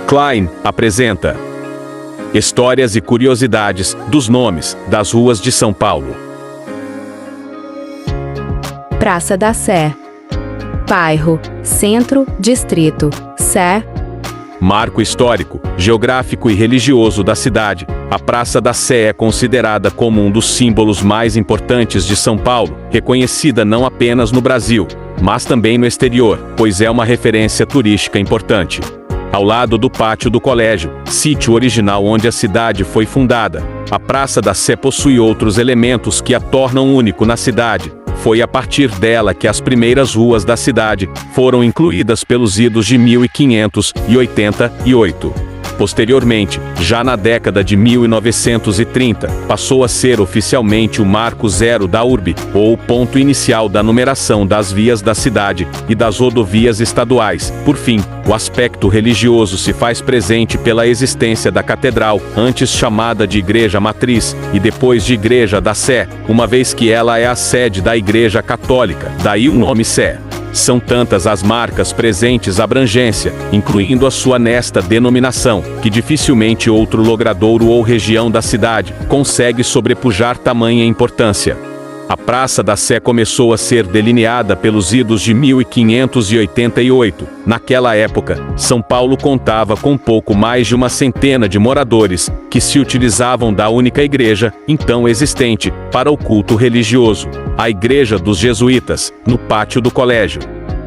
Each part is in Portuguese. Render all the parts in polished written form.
Klein apresenta Histórias e curiosidades dos nomes das ruas de São Paulo. Praça da Sé. Bairro, Centro, Distrito, Sé. Marco histórico, geográfico e religioso da cidade, a Praça da Sé é considerada como um dos símbolos mais importantes de São Paulo, reconhecida não apenas no Brasil, mas também no exterior, pois é uma referência turística importante. Ao lado do pátio do colégio, sítio original onde a cidade foi fundada, a Praça da Sé possui outros elementos que a tornam único na cidade. Foi a partir dela que as primeiras ruas da cidade foram incluídas pelos idos de 1588. Posteriormente, já na década de 1930, passou a ser oficialmente o Marco Zero da urbe, ou o ponto inicial da numeração das vias da cidade e das rodovias estaduais. Por fim, o aspecto religioso se faz presente pela existência da catedral, antes chamada de Igreja Matriz, e depois de Igreja da Sé, uma vez que ela é a sede da Igreja Católica, daí o nome Sé. São tantas as marcas presentes à abrangência, incluindo a sua nesta denominação, que dificilmente outro logradouro ou região da cidade consegue sobrepujar tamanha importância. A Praça da Sé começou a ser delineada pelos idos de 1588. Naquela época, São Paulo contava com pouco mais de uma centena de moradores, que se utilizavam da única igreja, então existente, para o culto religioso, a Igreja dos Jesuítas, no pátio do colégio.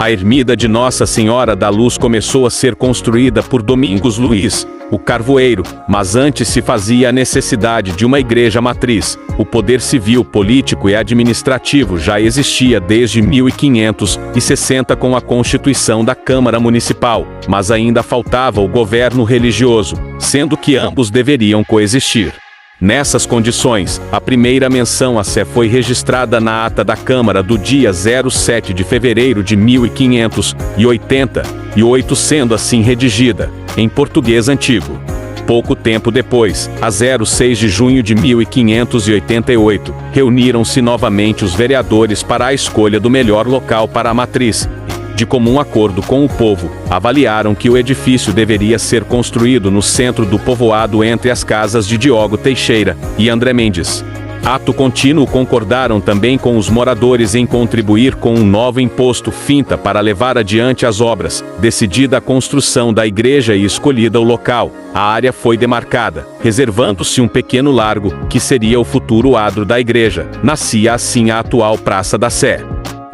A ermida de Nossa Senhora da Luz começou a ser construída por Domingos Luiz, o carvoeiro, mas antes se fazia a necessidade de uma igreja matriz. O poder civil, político e administrativo já existia desde 1560 com a constituição da Câmara Municipal, mas ainda faltava o governo religioso, sendo que ambos deveriam coexistir. Nessas condições, a primeira menção a Sé foi registrada na ata da Câmara do dia 07 de fevereiro de 1588, sendo assim redigida, em português antigo. Pouco tempo depois, a 06 de junho de 1588, reuniram-se novamente os vereadores para a escolha do melhor local para a matriz. De comum acordo com o povo, avaliaram que o edifício deveria ser construído no centro do povoado entre as casas de Diogo Teixeira e André Mendes. Ato contínuo concordaram também com os moradores em contribuir com um novo imposto finta para levar adiante as obras. Decidida a construção da igreja e escolhida o local, a área foi demarcada, reservando-se um pequeno largo, que seria o futuro adro da igreja. Nascia assim a atual Praça da Sé.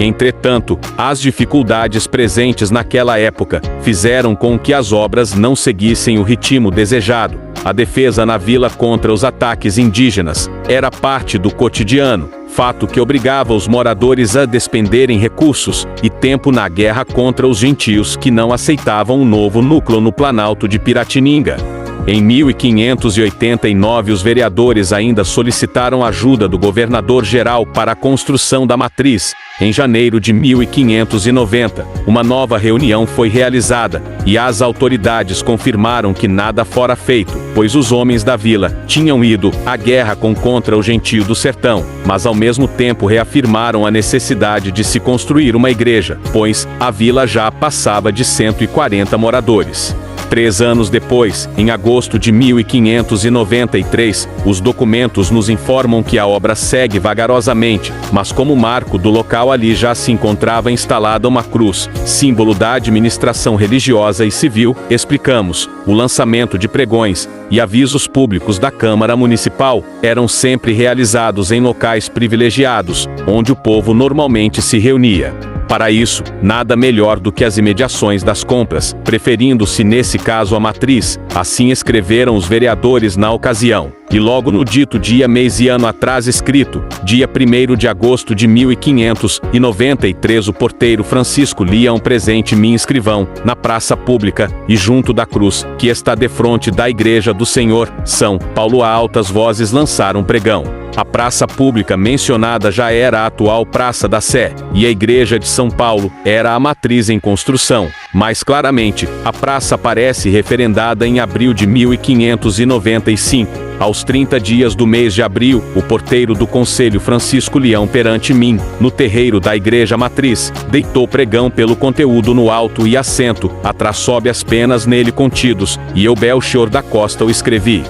Entretanto, as dificuldades presentes naquela época fizeram com que as obras não seguissem o ritmo desejado. A defesa na vila contra os ataques indígenas era parte do cotidiano, fato que obrigava os moradores a despenderem recursos e tempo na guerra contra os gentios que não aceitavam um novo núcleo no Planalto de Piratininga. Em 1589 os vereadores ainda solicitaram ajuda do governador-geral para a construção da matriz. Em janeiro de 1590, uma nova reunião foi realizada, e as autoridades confirmaram que nada fora feito, pois os homens da vila tinham ido à guerra contra o gentio do sertão, mas ao mesmo tempo reafirmaram a necessidade de se construir uma igreja, pois a vila já passava de 140 moradores. 3 anos depois, em agosto de 1593, os documentos nos informam que a obra segue vagarosamente, mas como marco do local ali já se encontrava instalada uma cruz, símbolo da administração religiosa e civil. Explicamos, o lançamento de pregões e avisos públicos da Câmara Municipal eram sempre realizados em locais privilegiados, onde o povo normalmente se reunia. Para isso, nada melhor do que as imediações das compras, preferindo-se nesse caso a matriz. Assim escreveram os vereadores na ocasião. E logo no dito dia, mês e ano atrás escrito, dia 1º de agosto de 1593, o porteiro Francisco lia um presente me inscrivão, na praça pública, e junto da cruz, que está defronte da Igreja do Senhor, São Paulo, a altas vozes lançaram pregão. A praça pública mencionada já era a atual Praça da Sé, e a Igreja de São Paulo era a matriz em construção. Mais claramente, a praça aparece referendada em abril de 1595. Aos 30 dias do mês de abril, o porteiro do Conselho Francisco Leão perante mim, no terreiro da Igreja Matriz, deitou pregão pelo conteúdo no alto e assento, atrás sob as penas nele contidos, e eu Belchior da Costa o escrevi.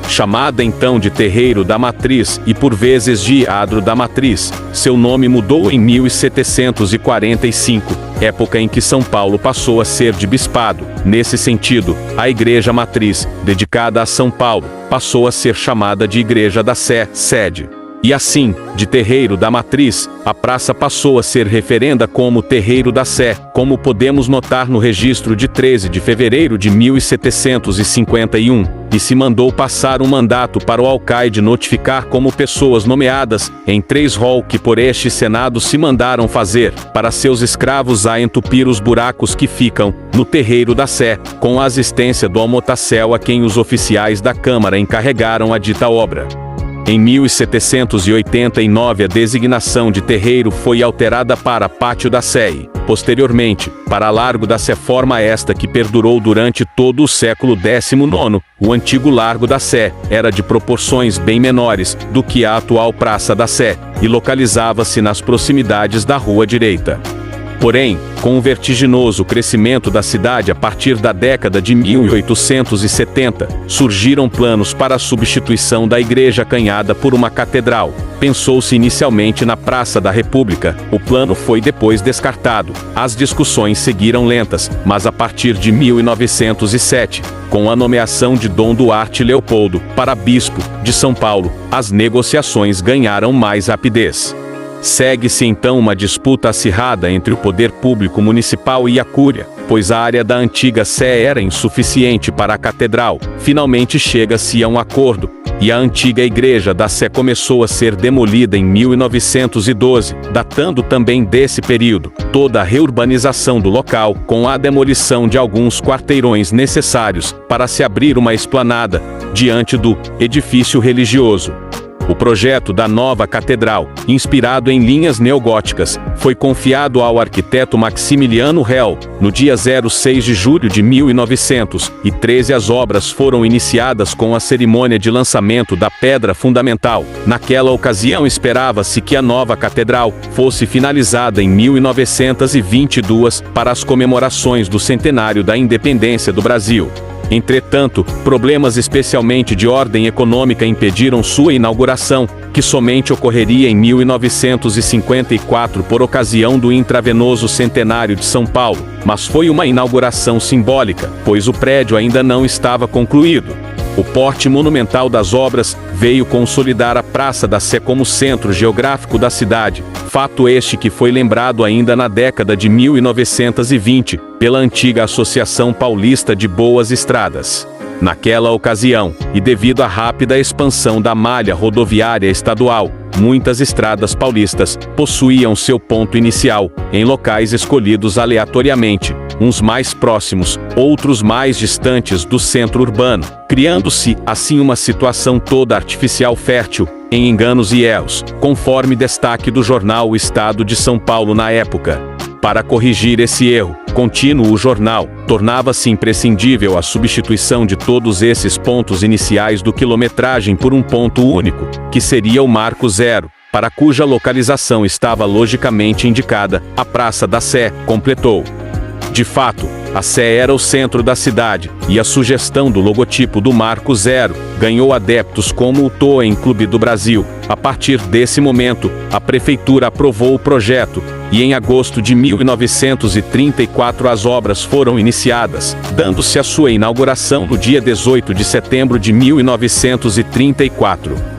Chamada então de Terreiro da Matriz e por vezes de Adro da Matriz, seu nome mudou em 1745, época em que São Paulo passou a ser de bispado. Nesse sentido, a Igreja Matriz, dedicada a São Paulo, passou a ser chamada de Igreja da Sé, sede. E assim, de Terreiro da Matriz, a praça passou a ser referenda como Terreiro da Sé, como podemos notar no registro de 13 de fevereiro de 1751, e se mandou passar um mandato para o alcaide notificar como pessoas nomeadas, em 3 rol que por este Senado se mandaram fazer, para seus escravos a entupir os buracos que ficam, no Terreiro da Sé, com a assistência do Almotacel a quem os oficiais da Câmara encarregaram a dita obra. Em 1789 a designação de terreiro foi alterada para Pátio da Sé e, posteriormente, para Largo da Sé, forma esta que perdurou durante todo o século XIX. O antigo Largo da Sé era de proporções bem menores do que a atual Praça da Sé e localizava-se nas proximidades da Rua Direita. Porém, com o vertiginoso crescimento da cidade a partir da década de 1870, surgiram planos para a substituição da igreja acanhada por uma catedral. Pensou-se inicialmente na Praça da República, o plano foi depois descartado. As discussões seguiram lentas, mas a partir de 1907, com a nomeação de Dom Duarte Leopoldo para bispo de São Paulo, as negociações ganharam mais rapidez. Segue-se então uma disputa acirrada entre o poder público municipal e a cúria, pois a área da antiga Sé era insuficiente para a catedral. Finalmente chega-se a um acordo, e a antiga Igreja da Sé começou a ser demolida em 1912, datando também desse período toda a reurbanização do local, com a demolição de alguns quarteirões necessários para se abrir uma esplanada diante do edifício religioso. O projeto da nova catedral, inspirado em linhas neogóticas, foi confiado ao arquiteto Maximiliano Hell. No dia 6 de julho de 1913 as obras foram iniciadas com a cerimônia de lançamento da pedra fundamental. Naquela ocasião esperava-se que a nova catedral fosse finalizada em 1922 para as comemorações do centenário da independência do Brasil. Entretanto, problemas especialmente de ordem econômica impediram sua inauguração, que somente ocorreria em 1954 por ocasião do intravenoso centenário de São Paulo, mas foi uma inauguração simbólica, pois o prédio ainda não estava concluído. O porte monumental das obras veio consolidar a Praça da Sé como centro geográfico da cidade, fato este que foi lembrado ainda na década de 1920, pela antiga Associação Paulista de Boas Estradas. Naquela ocasião, e devido à rápida expansão da malha rodoviária estadual, muitas estradas paulistas possuíam seu ponto inicial em locais escolhidos aleatoriamente, uns mais próximos, outros mais distantes do centro urbano, criando-se assim uma situação toda artificial fértil em enganos e erros, conforme destaque do jornal O Estado de São Paulo na época. Para corrigir esse erro contínuo, o jornal tornava-se imprescindível a substituição de todos esses pontos iniciais do quilometragem por um ponto único, que seria o marco zero, para cuja localização estava logicamente indicada a Praça da Sé, completou. De fato, a Sé era o centro da cidade, e a sugestão do logotipo do Marco Zero ganhou adeptos como o Toen Clube do Brasil. A partir desse momento, a prefeitura aprovou o projeto, e em agosto de 1934 as obras foram iniciadas, dando-se a sua inauguração no dia 18 de setembro de 1934.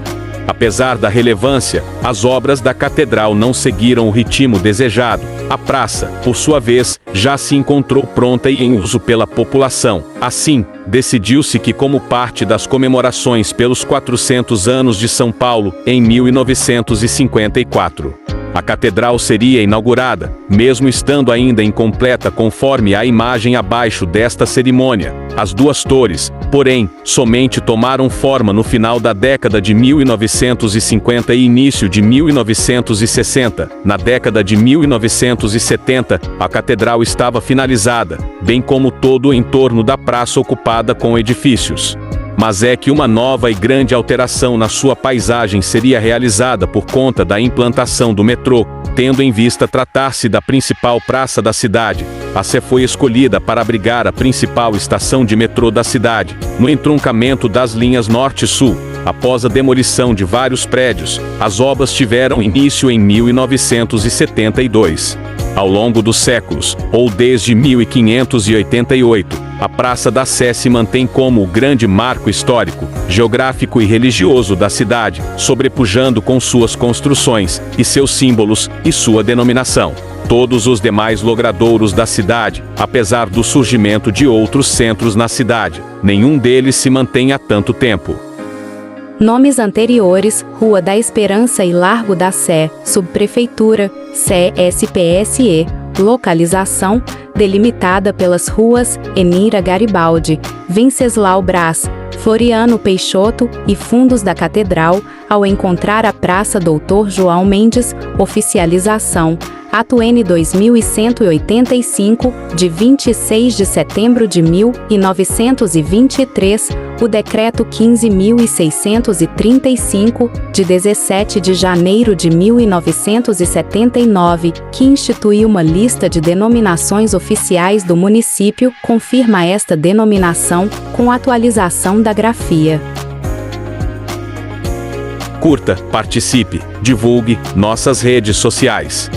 Apesar da relevância, as obras da catedral não seguiram o ritmo desejado. A praça, por sua vez, já se encontrou pronta e em uso pela população. Assim, decidiu-se que, como parte das comemorações pelos 400 anos de São Paulo, em 1954, a catedral seria inaugurada, mesmo estando ainda incompleta conforme a imagem abaixo desta cerimônia. As duas torres, Porém, somente tomaram forma no final da década de 1950 e início de 1960. Na década de 1970, a catedral estava finalizada, bem como todo o entorno da praça ocupada com edifícios. Mas é que uma nova e grande alteração na sua paisagem seria realizada por conta da implantação do metrô, tendo em vista tratar-se da principal praça da cidade. A Sé foi escolhida para abrigar a principal estação de metrô da cidade, no entroncamento das linhas Norte e Sul. Após a demolição de vários prédios, as obras tiveram início em 1972. Ao longo dos séculos, ou desde 1588, a Praça da Sé se mantém como o grande marco histórico, geográfico e religioso da cidade, sobrepujando com suas construções, e seus símbolos, e sua denominação todos os demais logradouros da cidade. Apesar do surgimento de outros centros na cidade, nenhum deles se mantém há tanto tempo. Nomes anteriores: Rua da Esperança e Largo da Sé, Subprefeitura, Sé SPSE. Localização: delimitada pelas ruas Emília Garibaldi, Venceslau Braz, Floriano Peixoto e fundos da Catedral, ao encontrar a Praça Doutor João Mendes. Oficialização: Ato N 2185, de 26 de setembro de 1923, o Decreto 15.635, de 17 de janeiro de 1979, que institui uma lista de denominações oficiais do município, confirma esta denominação, com atualização da grafia. Curta, participe, divulgue nossas redes sociais.